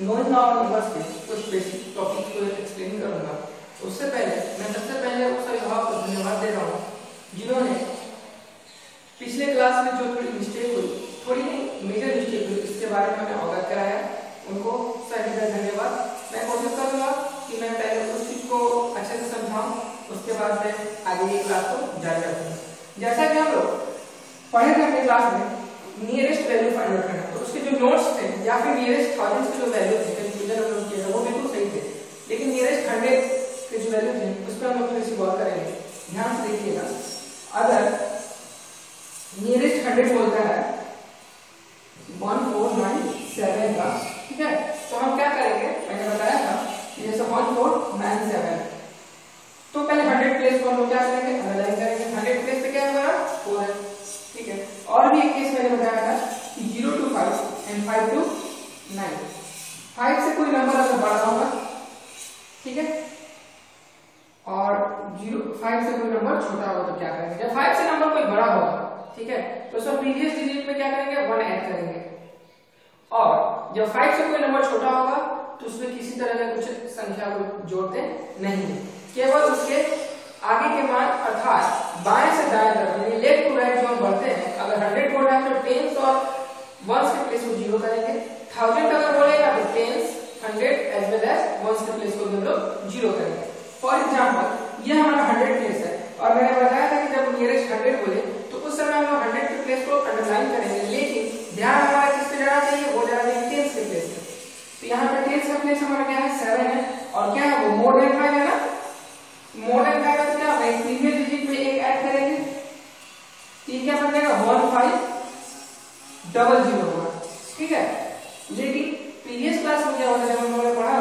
Knowing our numbers के कुछ basic topic को एक्सप्लेन करूंगा। उससे पहले मैं सबसे पहले उस अभिभावक को धन्यवाद दे रहा हूँ जिन्होंने पिछले क्लास में जो थोड़ी मिस्टेक हुई, थोड़ी नहीं मेजर मिस्टेक हुई, इसके बारे में हमें अवगत कराया। उनको सही धन्यवाद। मैं कोशिश करूंगा कि मैं पहले उस चीज को अच्छे से समझाऊं, उसके बाद मैं आगे की क्लास को जारी रखूंगा। जैसा कि हम लोग पढ़े थे अपने क्लास में नियरेस्ट वैल्यू फाइंड आउट करना, तो उसके जो नोट्स थे या फिर नियरेस्ट थाउजेंड्स के जो वैल्यू थे कंफ्यूजन हम लोग किया था वो बिल्कुल सही थे, लेकिन नियरेस्ट 100 के जो वैल्यू थे उस पर हम लोग थोड़ी सी गौर करेंगे। ध्यान से देखिएगा, अगर नियरेस्ट 100 बोलता है 1497 का, ठीक है, तो हम क्या करेंगे, मैंने बताया था जैसे 1497, तो पहले 100 प्लेस को हम लोग क्या करेंगे, अंडरलाइन करेंगे। 100 प्लेस पे क्या है हमारा 4 है, ठीक है। और भी एक केस मैंने बताया था कि 0 to 5 and 5 to 9, 5 से कोई नंबर अगर बड़ा होगा, ठीक है, और 5 से कोई नंबर छोटा होगा तो क्या करेंगे, जब 5 से नंबर कोई बड़ा होगा, ठीक है, तो सब प्रीवियस डिजिट में क्या करेंगे 1 ऐड करेंगे, और जब 5 से कोई नंबर छोटा होगा तो उसमें किसी तरह का कुछ संख्या को जोड़ते नहीं है, केवल उसके आगे के मान अर्थात बाएं से दाएं तरफ यानी लेफ्ट टू राइट जो हम बढ़ते हैं, अगर 100 बोल रहा है तो टेंस और वंस के प्लेस को 0 करेंगे। 1000 अगर बोलेगा तो tens 100 as well as ones के प्लेस को हम लोग 0 करेंगे। फॉर एग्जांपल ये हमारा 100 प्लेस है और मैंने बताया था कि जब नियरेस्ट 100 बोले तो उस समय हम लोग 100 के प्लेस को अंडरलाइन करेंगे, लेकिन ध्यान हमारा किस पे जाना चाहिए, वो जाना चाहिए टेंस के प्लेस पे। तो यहाँ पे टेंस का प्लेस हमारा क्या है 7 है, और क्या है वो मोर देन 5 है ना, मोर देन 5 तो क्या होगा, प्रीवियस डिजिट में एक ऐड करेंगे, ये क्या बन जाएगा 1500 होगा, ठीक है। लेकिन प्रीवियस क्लास में क्या होता है, जब हम लोगों ने पढ़ा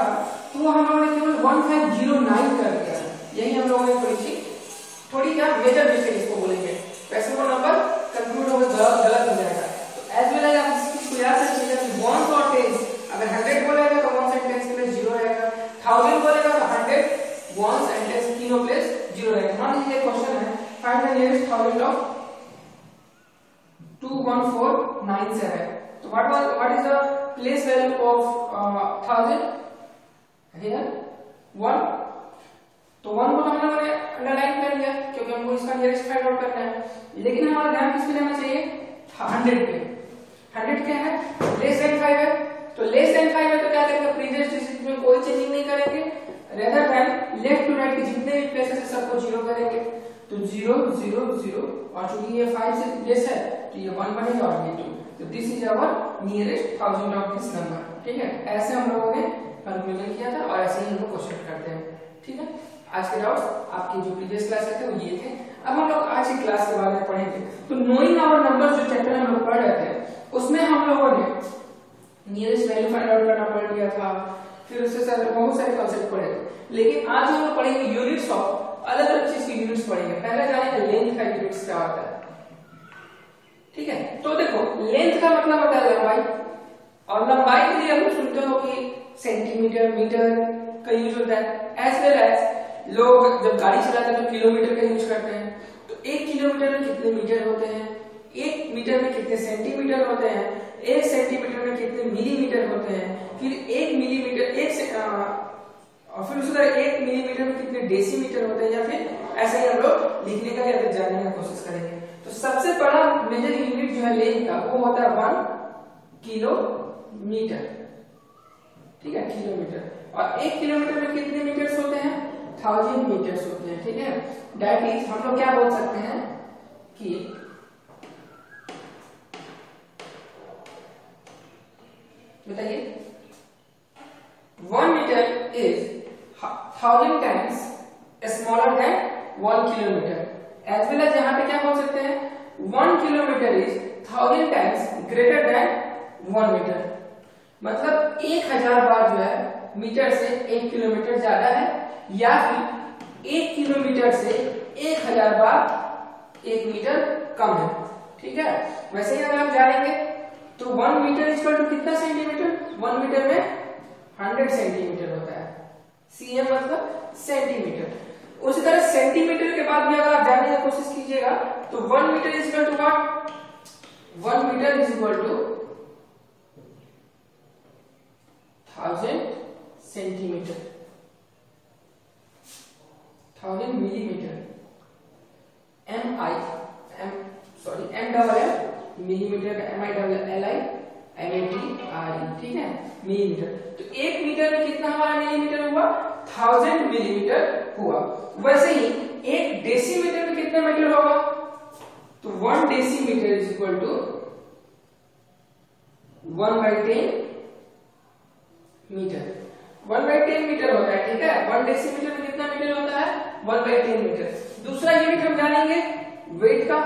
तो हम लोगों ने केवल 1509 कर दिया, यही हम लोगों ने थोड़ी क्या मेजर मिस्टेक इसको बोलेंगे, वैसे वो नंबर कंक्लूड होगा गलत हो जाएगा। तो एज वेल एज आप इस चीज को याद रखिएगा कि वंस और टेंस, अगर 100 बोलेगा तो वंस एंड टेंस के प्लेस 0 रहेगा, 1000 बोलेगा तो 100 वंस एंड टेंस तीनों प्लेस 0 रहेगा। मान लीजिए क्वेश्चन है फाइंड द नियरेस्ट 1000 ऑफ 21497, तो what is the place value of 1000 here 1, तो 1 को हम लोगों ने अंडरलाइन कर लिया क्योंकि हमको इसका नियरेस्ट फाइंड आउट करना है, लेकिन हमारा ध्यान किस पे लेना चाहिए 100 पे। 100 क्या है, लेस देन 5 है, तो लेस देन 5 है तो क्या करेंगे, प्रीवियस डिजिट में कोई चेंजिंग नहीं करेंगे, rather than left to right के जितने भी प्लेसेस है सबको 0 करेंगे, तो 0 0 0, और चूंकि ये 5 से लेस है तो ये 1 बनेगा और ये 2, तो this is our nearest 1000 of this number, ठीक है। ऐसे हम लोगों ने कैलकुलेट किया था और ऐसे ही हम लोग क्वेश्चन करते हैं, ठीक है। आज के डाउट्स आपकी जो प्रीवियस क्लास थे वो ये थे। अब हम लोग आज की क्लास के बारे में पढ़ेंगे। तो नोइंग आवर नंबर्स जो चैप्टर हम लोग पढ़ रहे थे उसमें हम लोगों ने नियरेस्ट वैल्यू फाइंड आउट करना पढ़ लिया था, फिर उससे बहुत सारे कॉन्सेप्ट पढ़े थे, लेकिन आज हम लोग पढ़ेंगे यूनिट्स ऑफ अलग अलग चीज की यूनिट्स पढ़ेंगे। पहले जानेंगे लेंथ का यूनिट्स क्या होता है, ठीक है। तो देखो लेंथ का मतलब होता है लंबाई, और लंबाई के लिए हम सुनते हो कि सेंटीमीटर मीटर का यूज होता है, एज वेल एज लोग जब गाड़ी चलाते हैं तो किलोमीटर का यूज करते हैं। तो 1 किलोमीटर में कितने मीटर होते हैं, 1 मीटर में कितने सेंटीमीटर होते हैं, 1 सेंटीमीटर में कितने मिलीमीटर होते हैं, फिर 1 मिलीमीटर और फिर उसी तरह 1 मिलीमीटर में कितने डेसीमीटर होते हैं, या फिर ऐसे ही हम लोग लिखने का या फिर जानने की कोशिश करेंगे। तो सबसे बड़ा मेजर यूनिट जो है लेंथ का वो होता है 1 किलोमीटर, ठीक है, किलोमीटर। और 1 किलोमीटर में कितने मीटर्स होते हैं, 1000 मीटर्स होते हैं, ठीक है। दैट इज हम लोग क्या बोल सकते हैं कि बताइए 1 metre is 1000 times smaller than 1 kilometre, as well as यहाँ पे क्या बोल सकते हैं 1 kilometre is 1000 times greater than 1 metre, मतलब 1000 बार जो है मीटर से 1 किलोमीटर ज्यादा है, या फिर 1 किलोमीटर से 1000 बार 1 मीटर कम है, ठीक है। वैसे ही अगर हम जानेंगे तो 1 मीटर इक्वल टू कितना सेंटीमीटर, 1 मीटर में 100 सेंटीमीटर होता है, cm मतलब सेंटीमीटर। उसी तरह सेंटीमीटर के बाद भी अगर आप जानने की कोशिश कीजिएगा तो 1 metre is equal to what, 1 metre is equal to 1000 centimetre, 1000 millimetre, millimetre, MILLI, ठीक है, मिलीमीटर। तो 1 मीटर में कितना हमारा मिलीमीटर हुआ? 1000 मिलीमीटर हुआ। वैसे ही 1 डेसीमीटर में कितना मीटर होगा? तो 1 decimetre is equal to 1/10 metre. 1/10 metre होता है, ठीक है। 1 डेसीमीटर में कितना मीटर होता है? 1/10 मीटर। दूसरा यूनिट हम जानेंगे वेट का,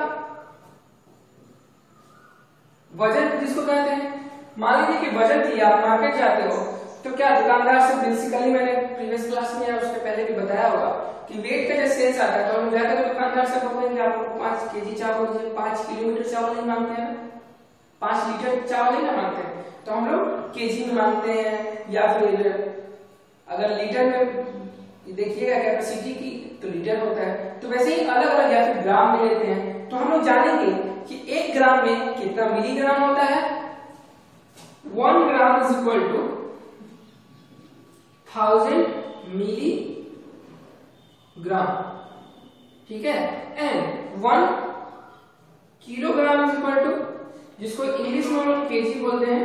वजन जिसको कहते हैं। मान लीजिए कि वजन की आप मार्केट जाते हो तो क्या दुकानदार से बेसिकली, मैंने प्रीवियस क्लास में या उसके पहले भी बताया होगा कि वेट का जब सेल्स आता है तो हम जाकर तो दुकानदार से बोलते हैं कि आपको 5 केजी चावल दीजिए। 5 किलोमीटर चावल नहीं मांगते हैं, 5 लीटर चावल नहीं ना मांगते हैं, तो हम लोग केजी में मांगते हैं, या फिर अगर लीटर में देखिएगा कैपेसिटी की तो लीटर होता है। तो वैसे ही अलग अलग या फिर ग्राम में लेते हैं। तो हम लोग जानेंगे कि 1 ग्राम में कितना मिलीग्राम होता है। 1 gram is equal to 1000 milligram, ठीक है। And 1 kilogram is equal to, जिसको इंग्लिश में हम लोग केजी बोलते हैं,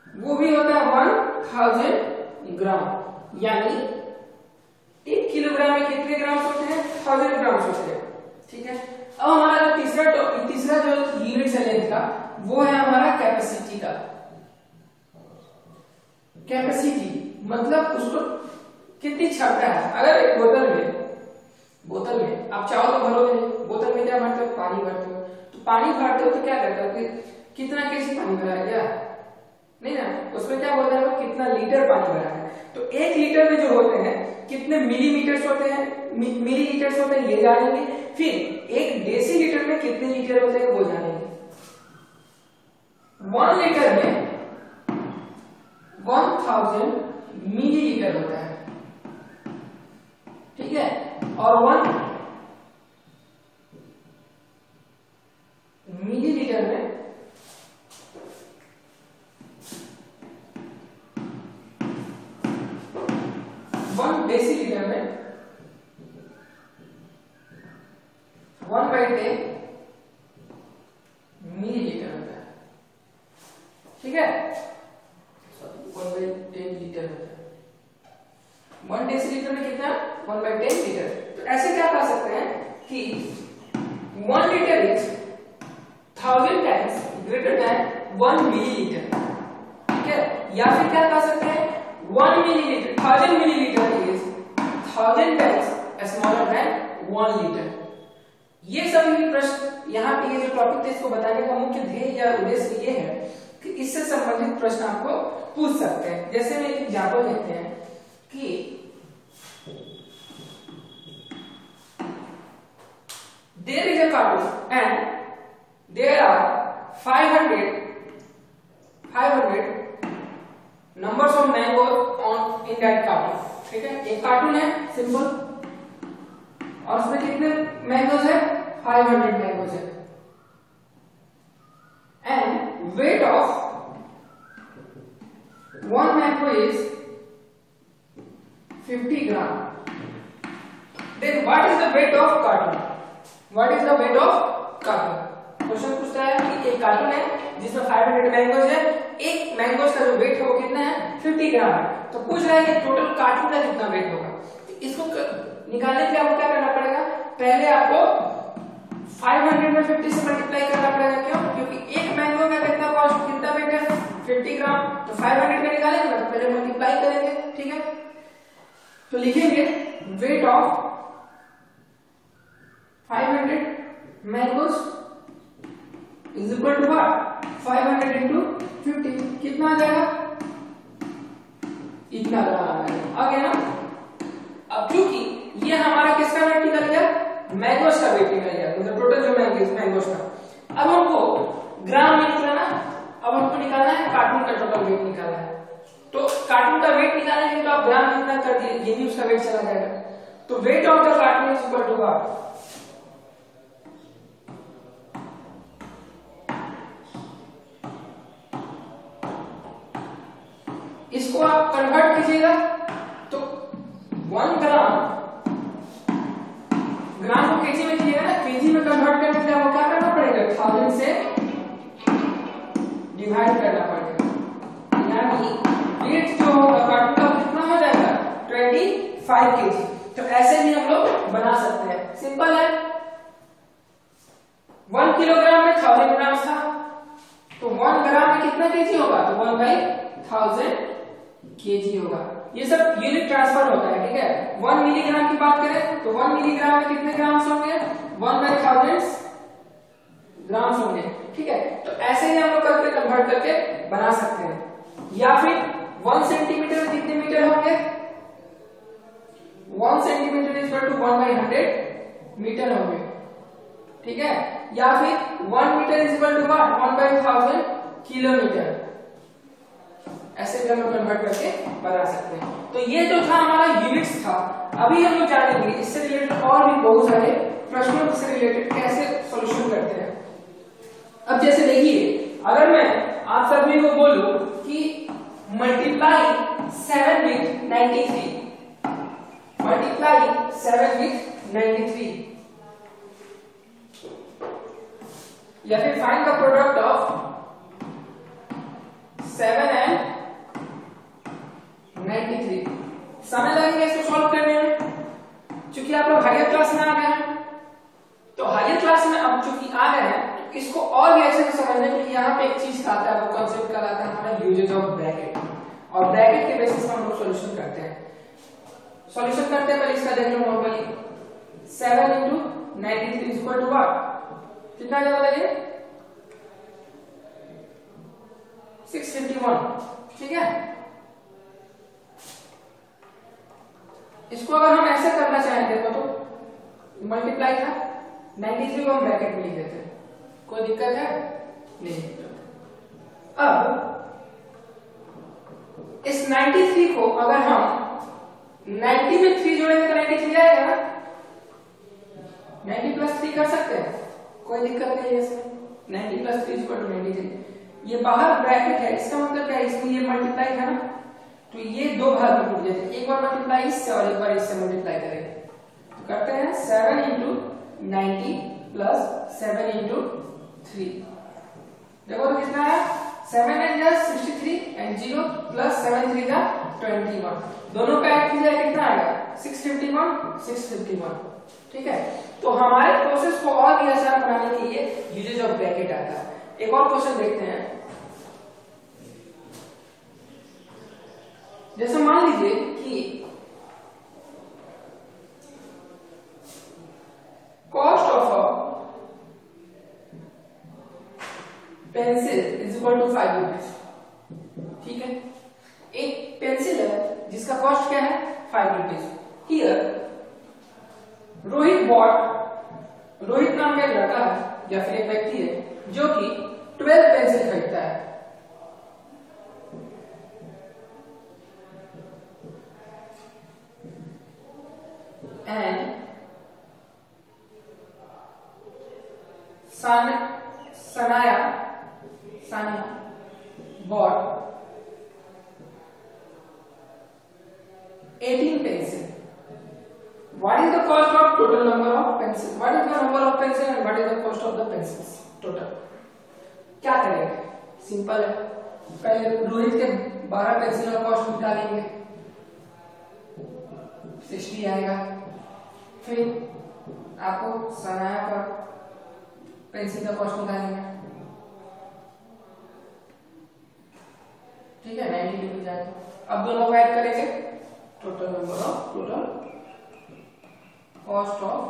वो भी होता है 1000 ग्राम। यानी 1 किलोग्राम में कितने ग्राम होते हैं? 1000 ग्राम होते हैं, ठीक है। अब हमारा जो तीसरा जो यूनिट है लेंथ का, वो है हमारा कैपेसिटी का। कैपेसिटी मतलब उसको कितनी क्षमता है। अगर एक बोतल में आप चावल तो भरोगे नहीं, बोतल में क्या भरते हो? पानी भरते हो। तो पानी भरते हो तो क्या करते हो कि कितना केजी पानी भरा है? क्या नहीं ना, उसमें क्या बोलते हैं कितना लीटर पानी भरा है। तो 1 लीटर में जो होते हैं कितने मिलीमीटर्स होते हैं, मिलीलीटर्स होते हैं, ये जानेंगे। फिर 1 डेसीलीटर में कितने लीटर होते हैं वो जानेंगे। 1 लीटर में 1000 मिलीलीटर होता है, ठीक है। और 1 मिलीलीटर में 1 डेसीलीटर में 1/10 मिलीलीटर होता है, ठीक है। 1/10 लीटर होता है। 1 डेसीलीटर में कितना? 1/10 लीटर। तो ऐसे क्या कह सकते हैं कि 1 litre is 1000 times greater than 1 millilitre, ठीक है। या फिर क्या कह सकते हैं 1 millilitre, 1000 millilitre is 1000 times smaller than 1 litre. ये सभी प्रश्न, यहाँ पे ये जो टॉपिक थे इसको बताने का मुख्य ध्येय या उद्देश्य ये है कि इससे संबंधित प्रश्न आपको पूछ सकते हैं। जैसे में एक एग्जाम्पल लेते हैं कि there is a cartoon and there are 500 numbers of mangoes in that cartoon, ठीक है। एक कार्टून है सिंपल, और उसमें कितने मैंगोज है? 500 मैंगोज है। And weight of 1 mango is 50 gram. Then what is the weight of cartoon? What is the weight of cartoon? Question पूछता है कि एक कार्टून है जिसमें 500 मैंगोज है, एक मैंगोज का जो वेट है वो कितना है? 50 ग्राम है। तो पूछ रहा है कि टोटल कार्टून का कितना वेट होगा। तो इसको निकालने के लिए आपको क्या करना पड़ेगा? पहले आपको 500 में 50 से मल्टीप्लाई करना पड़ेगा। क्यों? क्योंकि एक मैंगो का कितना कॉस्ट, कितना वेट है? 50 ग्राम। तो 500 में निकालेंगे ना, तो पहले मल्टीप्लाई करेंगे, ठीक है। तो लिखेंगे weight of 500 mangoes is equal to what? 500 into 50 कितना आ जाएगा? इतना ग्राम आ गया ना। अब क्योंकि ये हमारा किसका वेट निकल गया? मैंगोज का वेट निकल गया, मतलब टोटल जो मैंगोज का। अब हमको ग्राम में निकालना, अब हमको निकालना है कार्टून का टोटल वेट निकालना है। तो कार्टून का वेट निकालेंगे तो आप ग्राम कितना कर दिए, ये भी उसका वेट चला जाएगा। तो weight of the cartoon is equal to what? इसको आप कन्वर्ट कीजिएगा तो 1 ग्राम को केजी में कीजिएगा ना, केजी में कन्वर्ट करने के लिए आपको क्या करना पड़ेगा, 1000 से डिवाइड करना पड़ेगा, यानी वेट जो होगा कार्टून का कितना हो जाएगा 25 केजी। तो ऐसे भी हम लोग बना सकते हैं, सिंपल है। 1 किलोग्राम में 1000 ग्राम था, तो 1 ग्राम में कितना केजी होगा, तो 1/1000 केजी होगा। ये सब यूनिट ट्रांसफर होता है, ठीक है। 1 मिलीग्राम की बात करें तो 1 मिलीग्राम में कितने ग्राम्स होंगे, 1/1000 ग्राम्स होंगे, ठीक है। तो ऐसे ही हम लोग करके कन्वर्ट करके बना सकते हैं। या फिर 1 सेंटीमीटर में कितने मीटर होंगे, 1 centimetre is equal to 1/100 metre होंगे, ठीक है। या फिर 1 metre is equal to 1/1000 kilometre. ऐसे भी हम लोग कन्वर्ट करके बना सकते हैं। तो ये जो था हमारा यूनिट्स था। अभी हम लोग जानेंगे इससे रिलेटेड और भी बहुत सारे प्रश्नों से रिलेटेड कैसे सॉल्यूशन करते हैं। अब जैसे देखिए, अगर मैं आप सभी को बोलूं कि मल्टीप्लाई 7 with 93, मल्टीप्लाई 7 with 93, या फिर find the product of 7 and 93, समय लगेगा इसको सॉल्व करने में। चूंकि आप लोग हायर क्लास में आ गए हैं, तो हायर क्लास में अब चूंकि आ गए हैं, तो इसको और भी अच्छे से समझने के लिए यहाँ पे एक चीज आता है, वो कॉन्सेप्ट कहलाता है हमारा यूजेज ऑफ ब्रैकेट। और ब्रैकेट के बेसिस पर हम लोग सॉल्यूशन करते हैं। पहले इसका देख लो normally, 7 into 93 is equal to what, कितना जवाब बताइए, 651, ठीक है। इसको अगर हम ऐसे करना चाहेंगे तो मल्टीप्लाई था, 93 को हम ब्रैकेट में लिख देते हैं, कोई दिक्कत है नहीं। अब इस 93 को अगर हम 90 में 3 जोड़ेंगे तो 93 आएगा ना, 90 + 3 कर सकते हैं, कोई दिक्कत नहीं है इसमें। 90 + 3 = 93। ये बाहर ब्रैकेट है, इसका मतलब क्या है, इसमें ये मल्टीप्लाई था ना, तो ये दो भाग में टूट जाते हैं। एक बार मल्टीप्लाई इससे और एक बार इससे मल्टीप्लाई करेंगे, तो करते हैं 7 into 90 + 7 into 3। देखो तो कितना है, 7 × 63 and 0 + 7 × 3 = 21। दोनों का ऐड किया कितना आएगा, 651। ठीक है। तो हमारे प्रोसेस को और भी आसान बनाने के लिए यूजेज ऑफ ब्रैकेट आता है। एक और क्वेश्चन देखते हैं। जैसे मान लीजिए कि cost of a pencil is equal to 5 rupees, ठीक है। एक पेंसिल है जिसका कॉस्ट क्या है, 5 रुपीज। हियर रोहित नाम का एक लड़का है या फिर एक व्यक्ति है जो कि 12 पेंसिल खरीदता है। And Sania bought 18 pencil. What is the cost of total number of pencils? What is the number of pencil and what is the cost of the pencils total? क्या करेंगे, सिंपल है। पहले रोहित के 12 पेंसिल का कॉस्ट निकालेंगे, 60 आएगा। फिर आपको सनाया का पेंसिल का कॉस्ट निकालेंगे, ठीक है, 90 रुपीज आएगा। अब दोनों को ऐड करेंगे, total cost of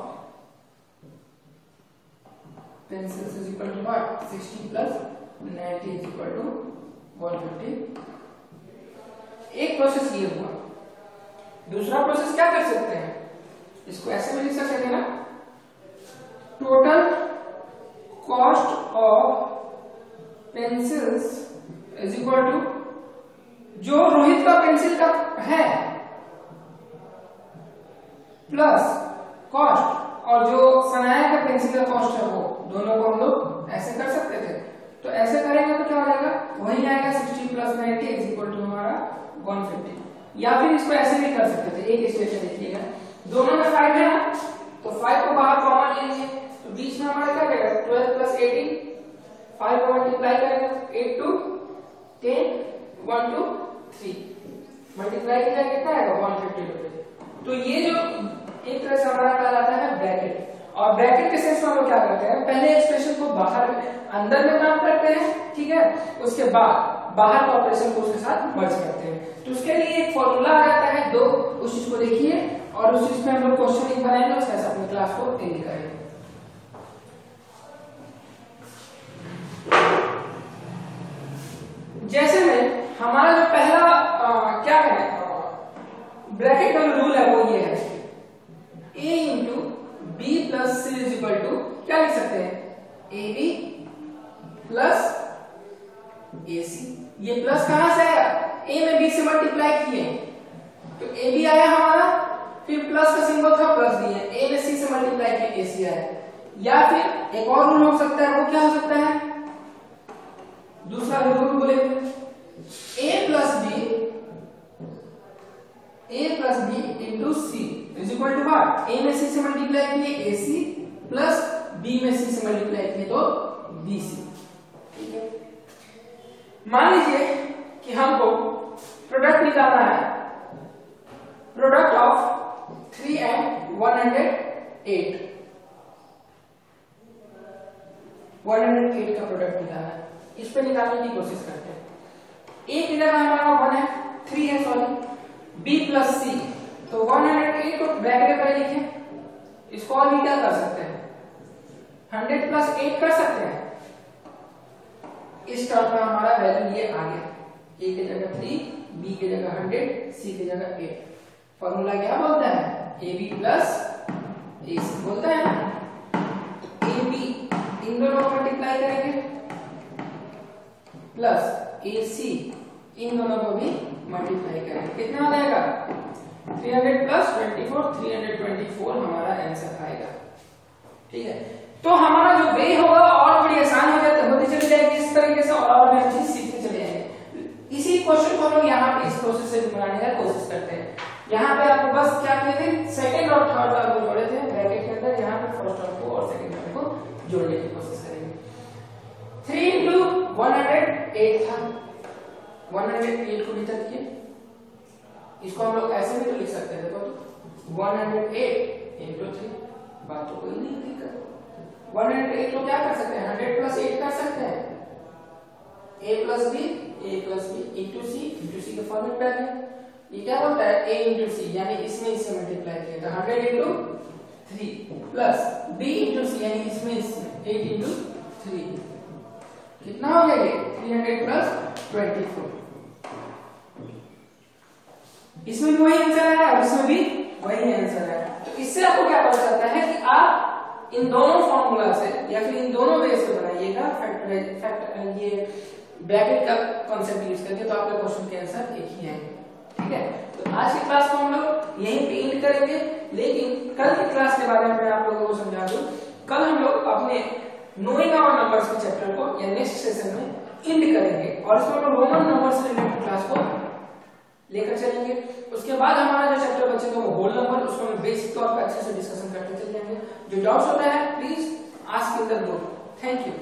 pencils is equal to what, 60 plus 90 is equal to 150। एक प्रोसेस ये हुआ। दूसरा प्रोसेस क्या कर सकते हैं, इसको ऐसे भी लिख सकते हैं ना, total cost of pencils is equal to जो रोहित का पेंसिल का है प्लस कॉस्ट और जो सनाया का पेंसिल का कॉस्ट है वो, दोनों को हम लोग ऐसे कर सकते थे। तो ऐसे करेंगे तो क्या हो जाएगा, वही आएगा 60 प्लस 90 इज इक्वल टू हमारा 150। या फिर इसको ऐसे भी कर सकते थे, एक स्टेशन देखिएगा, दोनों में 5 है ना, तो 5 को बाहर कॉमन ले लीजिए, तो बीच में हमारा क्या रहेगा 12 प्लस 18, 5 को मल्टीप्लाई करेंगे 8 टू 10, 1 टू 3, मल्टीप्लाई किया कितना आएगा 150 रुपए। तो ये जो एक तरह से हमारा कहलाता है ब्रैकेट। और ब्रैकेट के सेंस में हम लोग क्या करते हैं, पहले एक्सप्रेशन को बाहर अंदर में काम करते हैं, ठीक है, उसके बाद बाहर का ऑपरेशन को उसके साथ मर्ज करते हैं। तो उसके लिए एक फॉर्मूला आ जाता है दो, उस चीज को देखिए और उस चीज में हम लोग क्वेश्चन लिख बनाएंगे, उसके साथ अपनी क्लास को एंड करेंगे। जैसे में हमारा जो पहला क्या है ब्रैकेट का जो रूल है वो ये है, a into b plus c is equal to क्या लिख सकते हैं, ए बी प्लस ए सी। ये प्लस कहां से आया, a में b से मल्टीप्लाई किए तो ए बी आया हमारा, फिर प्लस का सिंबल था प्लस दिए, a में c से मल्टीप्लाई किए ए सी आया। या फिर एक और रूल हो सकता है, वो क्या हो सकता है, दूसरा रूल बोलेंगे a plus b into c is equal to what, a में c से मल्टीप्लाई किए ए सी प्लस b में c से मल्टीप्लाई किए तो बी सी। ठीक है, मान लीजिए कि हमको प्रोडक्ट निकालना है, प्रोडक्ट ऑफ 3 and 108, 108 का प्रोडक्ट निकालना है, इस पे निकालने की कोशिश करते हैं। a की जगह हमारा 1 है, 3 है सॉरी, b प्लस सी, तो 108 को ब्रैकेट में लिखें, इसको और भी क्या कर सकते हैं 100 प्लस 8 कर सकते हैं। इस टर्म में हमारा वैल्यू ये आ गया, a की जगह 3, b की जगह 100, c की जगह 8। फॉर्मूला क्या बोलता है, ab प्लस ac बोलता है ना, ab इन दोनों को मल्टीप्लाई करेंगे प्लस ac इन दोनों को भी मल्टीप्लाई करेंगे, कितना हो जाएगा 300 प्लस 24, 324 हमारा आंसर आएगा। ठीक है, तो हमारा जो वे होगा और बड़ी आसान हो जाती होती चली जाएगी इस तरीके से, और भी चीज सीखते चले जाएंगे। इसी क्वेश्चन को हम लोग यहाँ पे इस प्रोसेस से बनाने का कोशिश करते हैं। यहाँ पे आपको बस क्या किए थे, सेकंड और थर्ड टर्म को जोड़े थे ब्रैकेट के अंदर, यहाँ पे फर्स्ट टर्म को और सेकंड टर्म को जोड़ने की कोशिश करेंगे। 3 इंटू 108 था, 108 को भीतर किए, इसको हम लोग ऐसे भी तो लिख सकते हैं, देखो 108 इंटू 3, बात तो कोई नहीं दिक्कत। 108 को क्या कर सकते हैं 100 प्लस 8 कर सकते हैं, a प्लस बी इंटू सी के फॉर्मेट पे है। ये क्या होता है a इंटू सी, यानी इसमें इससे मल्टीप्लाई किया तो 100 इंटू 3 प्लस b इंटू सी, यानी इसमें 8 इंटू 3, कितना हो गया ये 300 प्लस 24। इसमें भी वही आंसर है और इसमें भी वही आंसर है। तो इससे आपको क्या पता चलता है कि आप इन दोनों फॉर्मूला से या फिर इन दोनों वे से बनाइएगा फैक्टर ये ब्रैकेट का कांसेप्ट यूज करके, तो आपके क्वेश्चन के आंसर एक ही आएंगे। ठीक है, तो आज की क्लास को हम लोग यहीं पे एंड करेंगे, लेकिन कल की क्लास के बारे में मैं आप लोगों को समझा दूं। कल हम लोग अपने नोइंग आवर नंबर्स के चैप्टर को या नेक्स्ट सेशन में एंड करेंगे और इसमें हम लोग रोमन नंबर से रिलेटेड क्लास को लेकर चलेंगे। उसके बाद हमारा जो चैप्टर बचेगा वो होल नंबर, उसको हम बेसिक तौर पर अच्छे से डिस्कशन करते चल जाएंगे। जो डाउट्स होता है please ask in the group. Thank you.